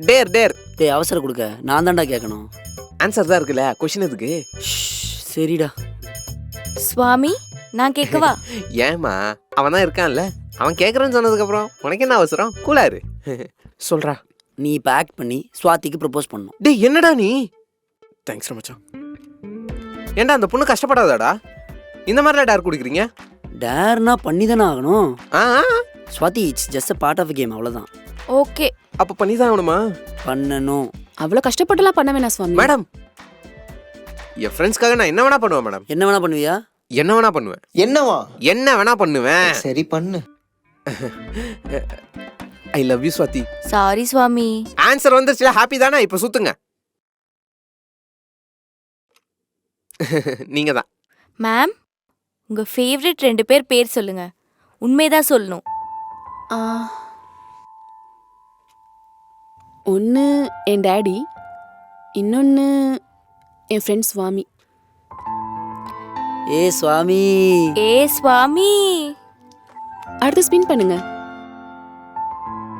Dare dare. டேய் அவசரம் கொடுக்க நான் தான்டா கேட்கணும். ஆன்சர் தான் இருக்குல்ல, கொஷின் எதுக்கு? சரிடா. சுவாமி நான் கேட்கவா? ஏமா, அவன் தான் இருக்கான்ல, அவன் கேட்குறேன்னு சொன்னதுக்கப்புறம் உனக்கு என்ன அவசரம்? கூலாரு. சொல்றா. நீ இப்போ ஆக்ட் பண்ணி சுவாதிக்கு ப்ரப்போஸ் பண்ணணும். டேய் என்னடா நீ? தேங்க்ஸ் மச்சான். ஏன்டா அந்த பொண்ணு கஷ்டப்படாதாடா? இந்த மாதிரிலாம் டேர் குடிக்கிறீங்க? டேர்னா பண்ணி தானே ஆகணும். ஆ Swathi it's just a part of game, அவ்வளோதான். ஓகே. அப்போ பண்ணி தான் ஆகணுமா? பண்ணணும். அவ்வளோ கஷ்டப்பட்டுலாம் பண்ண வேணாம் சுவாமி. மேடம், என் ஃப்ரெண்ட்ஸ்க்காக நான் என்ன வேணா பண்ணுவேன் மேடம். என்ன வேணா பண்ணுவியா? என்ன வேணா பண்ணுவேன். என்னவா? என்ன வேணா பண்ணுவேன். சரி பண்ணு. I love you Swathi. Sorry Swami. Answer வந்துருச்சுல, ஹாப்பி தானே? இப்போ சுத்துங்க. நீங்க தான். மேம் உங்க ஃபேவரட் 2 பேர் சொல்லுங்க. உண்மைதான் சொல்லணும். ஒன்று என் டேடி, இன்னொன்று என் ஃப்ரெண்ட் சுவாமி. ஏ சுவாமி. ஏ சுவாமி. அடுத்து ஸ்பின் பண்ணுங்க.